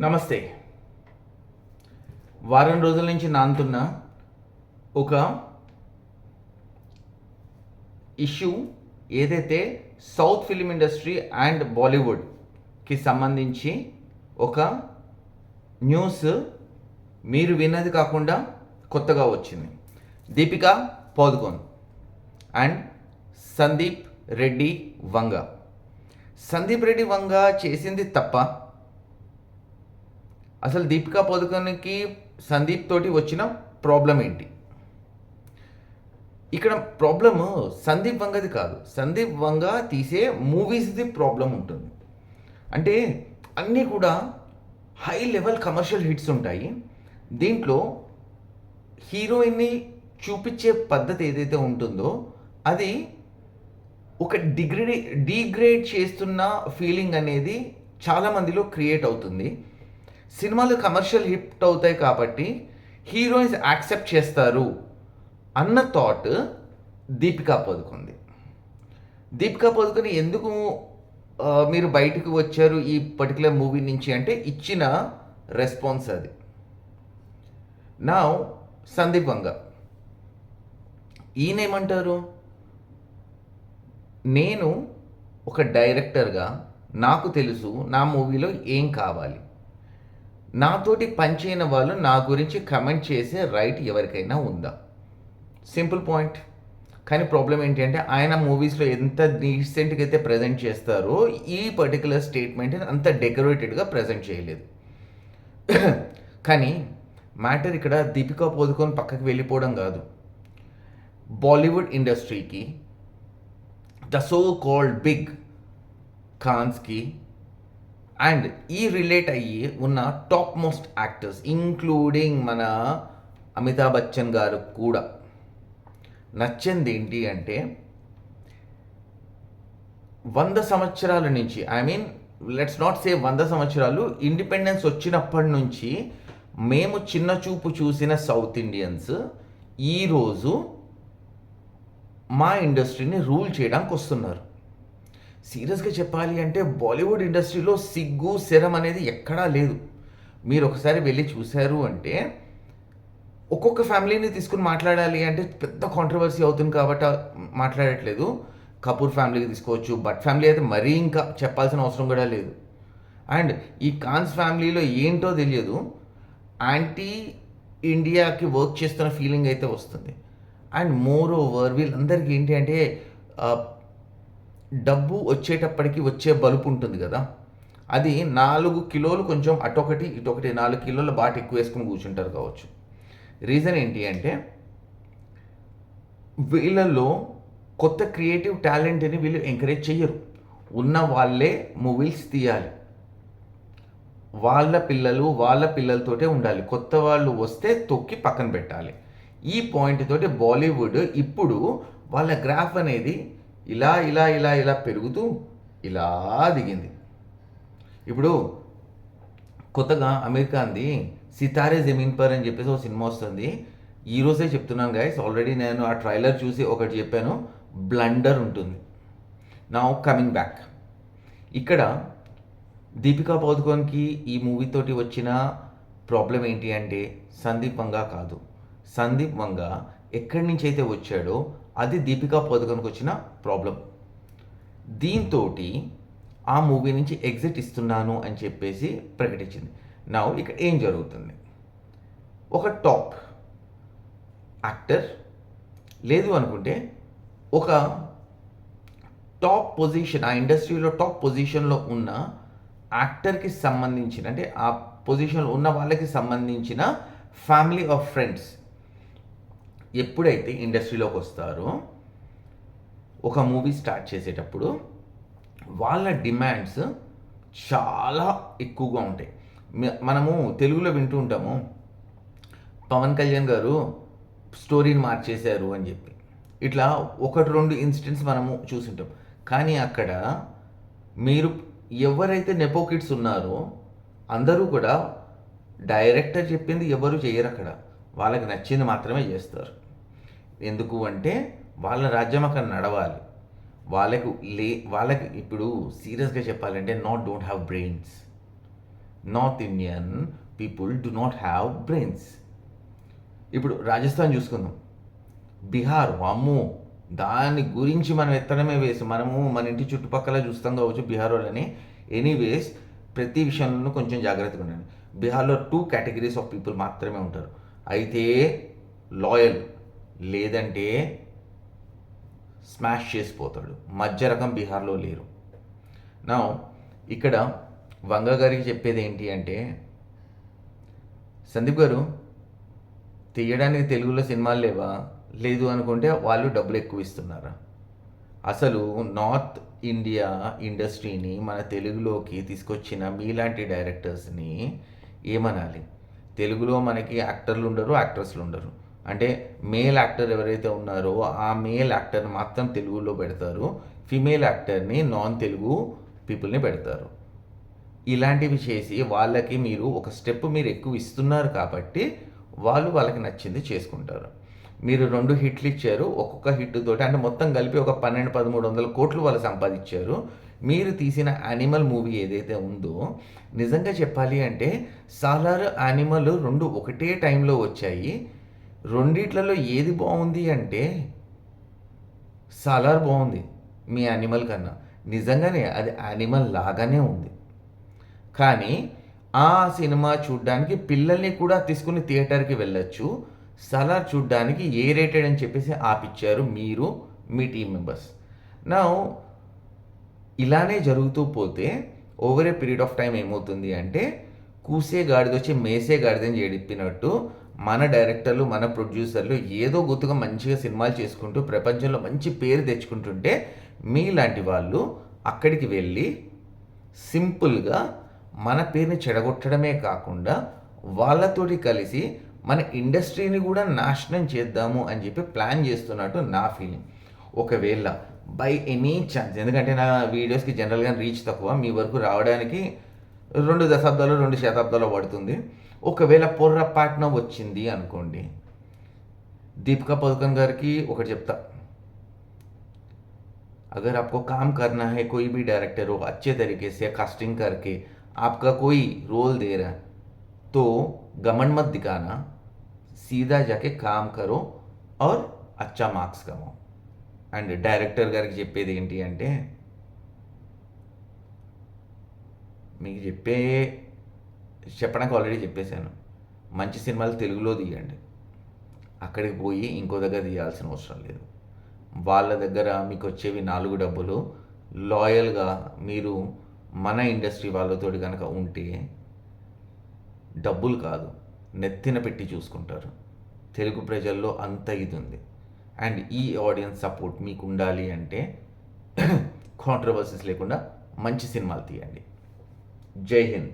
నమస్తే. వారం రోజుల నుంచి నానుతున్న ఒక ఇష్యూ ఏదైతే సౌత్ ఫిలిం ఇండస్ట్రీ అండ్ బాలీవుడ్కి సంబంధించి ఒక న్యూస్ మీరు విన్నది కాకుండా కొత్తగా వచ్చింది. దీపికా పదుకొన్ అండ్ సందీప్ రెడ్డి వంగ. సందీప్ రెడ్డి వంగ చేసింది తప్ప? అసలు దీపికా పదుకొన్కి సందీప్ తోటి వచ్చిన ప్రాబ్లం ఏంటి? ఇక్కడ ప్రాబ్లము సందీప్ వంగది కాదు, సందీప్ వంగ తీసే మూవీస్ది ప్రాబ్లం ఉంటుంది. అంటే అన్నీ కూడా హై లెవెల్ కమర్షియల్ హిట్స్ ఉంటాయి. దీంట్లో హీరోయిన్ని చూపించే పద్ధతి ఏదైతే ఉంటుందో అది ఒక డిగ్రేడ్ చేస్తున్న ఫీలింగ్ అనేది చాలామందిలో క్రియేట్ అవుతుంది. సినిమాలు కమర్షియల్ హిట్ అవుతాయి కాబట్టి హీరోయిన్స్ యాక్సెప్ట్ చేస్తారు అన్న థాట్ దీపికా పదుకొంది. దీపికా పదుకొని ఎందుకు మీరు బయటకు వచ్చారు ఈ పర్టికులర్ మూవీ నుంచి అంటే ఇచ్చిన రెస్పాన్స్ అది. నా సందీప్ వంగ ఈయనేమంటారు, నేను ఒక డైరెక్టర్గా నాకు తెలుసు నా మూవీలో ఏం కావాలి, నాతోటి పనిచేయని వాళ్ళు నా గురించి కమెంట్ చేసే రైట్ ఎవరికైనా ఉందా? Simple point. కానీ ప్రాబ్లం ఏంటి అంటే ఆయన మూవీస్లో ఎంత డీసెంట్గా అయితే ప్రజెంట్ చేస్తారో ఈ పర్టికులర్ స్టేట్మెంట్ అంత డెకరేటెడ్గా ప్రజెంట్ చేయలేదు. కానీ మ్యాటర్ ఇక్కడ దీపికా పదుకొని పక్కకి వెళ్ళిపోవడం కాదు. బాలీవుడ్ ఇండస్ట్రీకి ద సో కాల్డ్ బిగ్ ఖాన్స్కి అండ్ ఈ రిలేట్ అయ్యి ఉన్న టాప్ మోస్ట్ యాక్టర్స్ ఇంక్లూడింగ్ మన అమితాబ్ బచ్చన్ గారు కూడా నచ్చింది ఏంటి అంటే 100 సంవత్సరాల నుంచి, I mean let's not say 100 సంవత్సరాలు, ఇండిపెండెన్స్ వచ్చినప్పటి నుంచి మేము చిన్న చూపు చూసిన సౌత్ ఇండియన్స్ ఈరోజు మా ఇండస్ట్రీని రూల్ చేయడానికి వస్తున్నారు. సీరియస్గా చెప్పాలి అంటే బాలీవుడ్ ఇండస్ట్రీలో సిగ్గు శరం అనేది ఎక్కడా లేదు. మీరు ఒకసారి వెళ్ళి చూశారు అంటే ఒక్కొక్క ఫ్యామిలీని తీసుకుని మాట్లాడాలి అంటే పెద్ద కాంట్రవర్సీ అవుతుంది కాబట్టి మాట్లాడట్లేదు. కపూర్ ఫ్యామిలీకి తీసుకోవచ్చు, బట్ ఫ్యామిలీ అయితే మరీ ఇంకా చెప్పాల్సిన అవసరం కూడా లేదు. అండ్ ఈ ఖాన్స్ ఫ్యామిలీలో ఏంటో తెలియదు, యాంటీ ఇండియాకి వర్క్ చేస్తున్న ఫీలింగ్ అయితే వస్తుంది. అండ్ మోర్ ఓవర్ వీళ్ళందరికీ ఏంటి అంటే డబ్బు వచ్చేటప్పటికి వచ్చే బలుపు ఉంటుంది కదా, అది 4 కిలోలు కొంచెం అటొకటి ఇటొకటి 4 కిలోల బాట ఎక్కువ వేసుకుని కూర్చుంటారు కావచ్చు. రీజన్ ఏంటి అంటే వీళ్ళల్లో కొత్త క్రియేటివ్ టాలెంట్ని వీళ్ళు ఎంకరేజ్ చెయ్యరు. ఉన్న వాళ్ళే మూవీస్ తీయాలి, వాళ్ళ పిల్లలతోటే ఉండాలి, కొత్త వాళ్ళు వస్తే తొక్కి పక్కన పెట్టాలి. ఈ పాయింట్ తోటి బాలీవుడ్ ఇప్పుడు వాళ్ళ గ్రాఫ్ అనేది ఇలా ఇలా ఇలా ఇలా పెరుగుతూ ఇలా దిగింది. ఇప్పుడు కొత్తగా అమెరికాది సితారే జమీన్ పర్ అని చెప్పేసి ఒక సినిమా వస్తుంది. ఈరోజే చెప్తున్నాను గైస్, ఆల్రెడీ నేను ఆ ట్రైలర్ చూసి ఒకటి చెప్పాను, బ్లండర్ ఉంటుంది. నౌ కమింగ్ బ్యాక్, ఇక్కడ దీపికా పదుకొన్కి ఈ మూవీతోటి వచ్చిన ప్రాబ్లం ఏంటి అంటే సందీప్ వంగ కాదు. సందీప్ వంగ ఎక్కడి నుంచి అయితే వచ్చాడో అది దీపికా పదుకొన్కి వచ్చిన ప్రాబ్లం. దీంతో ఆ మూవీ నుంచి ఎగ్జిట్ ఇస్తున్నాను అని చెప్పేసి ప్రకటించింది. నా ఇక్కడ ఏం జరుగుతుంది, ఒక టాప్ యాక్టర్ లేదు అనుకుంటే ఒక టాప్ పొజిషన్, ఆ ఇండస్ట్రీలో టాప్ పొజిషన్లో ఉన్న యాక్టర్కి సంబంధించిన, అంటే ఆ పొజిషన్లో ఉన్న వాళ్ళకి సంబంధించిన ఫ్యామిలీ ఆఫ్ ఫ్రెండ్స్ ఎప్పుడైతే ఇండస్ట్రీలోకి వస్తారో ఒక మూవీ స్టార్ట్ చేసేటప్పుడు వాళ్ళ డిమాండ్స్ చాలా ఎక్కువగా ఉంటాయి. మనము తెలుగులో వింటూ ఉంటాము, పవన్ కళ్యాణ్ గారు స్టోరీని మార్చేశారు అని చెప్పి. ఇట్లా 1-2 ఇన్సిడెంట్స్ మనము చూసుంటాం. కానీ అక్కడ మీరు ఎవరైతే నెపో కిడ్స్ ఉన్నారో అందరూ కూడా డైరెక్టర్ చెప్పింది ఎవరు చేయరు. అక్కడ వాళ్ళకి నచ్చింది మాత్రమే చేస్తారు. ఎందుకు అంటే వాళ్ళ రాజ్యం అక్కడ నడవాలి. వాళ్ళకి ఇప్పుడు సీరియస్గా చెప్పాలంటే don't have brains. North Indian people do not have brains. ఇప్పుడు రాజస్థాన్ చూసుకుందాం, బీహార్, అమ్మో దాని గురించి మనం ఎత్తడమే వేసి మనము మన ఇంటి చుట్టుపక్కల చూస్తాం కావచ్చు బీహార్ వాళ్ళని. ఎనీవేస్ ప్రతి విషయంలోనూ కొంచెం జాగ్రత్తగా ఉండండి. బీహార్లో 2 కేటగిరీస్ ఆఫ్ పీపుల్ మాత్రమే ఉంటారు. అయితే లాయల్, లేదంటే స్మాష్ చేసిపోతాడు. మధ్య రకం బీహార్లో లేరు. నా ఇక్కడ వంగ గారికి చెప్పేది ఏంటి అంటే, సందీప్ గారు తీయడానికి తెలుగులో సినిమాలు లేవా? లేదు అనుకుంటే వాళ్ళు డబ్బులు ఎక్కువ ఇస్తున్నారా? అసలు నార్త్ ఇండియా ఇండస్ట్రీని మన తెలుగులోకి తీసుకొచ్చిన మీలాంటి డైరెక్టర్స్ని ఏమనాలి? తెలుగులో మనకి యాక్టర్లు ఉండరు, యాక్ట్రెస్లు ఉండరు. అంటే మేల్ యాక్టర్ ఎవరైతే ఉన్నారో ఆ మేల్ యాక్టర్ని మాత్రం తెలుగులో పెడతారు, ఫిమేల్ యాక్టర్ని నాన్ తెలుగు పీపుల్ని పెడతారు. ఇలాంటివి చేసి వాళ్ళకి మీరు ఒక స్టెప్ మీరు ఎక్కువ ఇస్తున్నారు కాబట్టి వాళ్ళకి నచ్చింది చేసుకుంటారు. మీరు 2 హిట్లు ఇచ్చారు, ఒక్కొక్క హిట్ తోటి అంటే మొత్తం కలిపి ఒక 1200-1300 కోట్లు వాళ్ళు సంపాదించారు. మీరు తీసిన యానిమల్ మూవీ ఏదైతే ఉందో, నిజంగా చెప్పాలి అంటే సాలార్, యానిమల్ 2 ఒకటే టైంలో వచ్చాయి. రెండిట్లలో ఏది బాగుంది అంటే సాలార్ బాగుంది మీ యానిమల్ కన్నా. నిజంగానే అది యానిమల్ లాగానే ఉంది. కానీ ఆ సినిమా చూడ్డానికి పిల్లల్ని కూడా తీసుకుని థియేటర్కి వెళ్ళొచ్చు. సాలార్ చూడ్డానికి ఏ రేటెడ్ అని చెప్పేసి ఆపిచ్చారు మీరు, మీ టీం మెంబర్స్. నా ఇలానే జరుగుతూ పోతే over a period of time ఏమవుతుంది అంటే, కూసే గాడిద వచ్చి మేసే గాడిదని చెప్పినట్టు మన డైరెక్టర్లు, మన ప్రొడ్యూసర్లు ఏదో గుర్తుగా మంచిగా సినిమాలు చేసుకుంటూ ప్రపంచంలో మంచి పేరు తెచ్చుకుంటుంటే, మీలాంటి వాళ్ళు అక్కడికి వెళ్ళి సింపుల్గా మన పేరుని చెడగొట్టడమే కాకుండా వాళ్ళతోటి కలిసి మన ఇండస్ట్రీని కూడా నాశనం చేద్దాము అని చెప్పి ప్లాన్ చేస్తున్నట్టు నా ఫీలింగ్. ఒకవేళ బై ఎనీ ఛాన్స్, ఎందుకంటే నా వీడియోస్కి జనరల్గా రీచ్ తక్కువ, మీ వరకు రావడానికి 2 దశాబ్దాలు 2 శతాబ్దాలు పడుతుంది. ఒకవేళ పొర్రపాటున వచ్చింది అనుకోండి, దీపికా పదుకొన్ గారికి ఒకటి చెప్తా, अगर आपको काम करना है, कोई भी डायरेक्टर हो अच्छे तरीके से कास्टिंग करके आपका कोई रोल दे रहा है तो घमंड मत दिखाना, सीधा जाके काम करो और अच्छा మార్క్స్ కమాओ. అండ్ డైరెక్టర్ గారికి చెప్పేది ఏంటి అంటే, మీకు చెప్పడానికి ఆల్రెడీ చెప్పేశాను, మంచి సినిమాలు తెలుగులో తీయండి. అక్కడికి పోయి ఇంకో దగ్గర తీయాల్సిన అవసరం లేదు. వాళ్ళ దగ్గర మీకు వచ్చేవి 4 డబ్బులు. లాయల్గా మీరు మన ఇండస్ట్రీ వాళ్ళతోటి కనుక ఉంటే డబ్బులు కాదు, నెత్తిన పెట్టి చూసుకుంటారు. తెలుగు ప్రజల్లో అంత ఇది ఉంది. అండ్ ఈ ఆడియన్స్ సపోర్ట్ మీకు ఉండాలి అంటే కాంట్రవర్సీస్ లేకుండా మంచి సినిమాలు తీయండి. జై హింద్.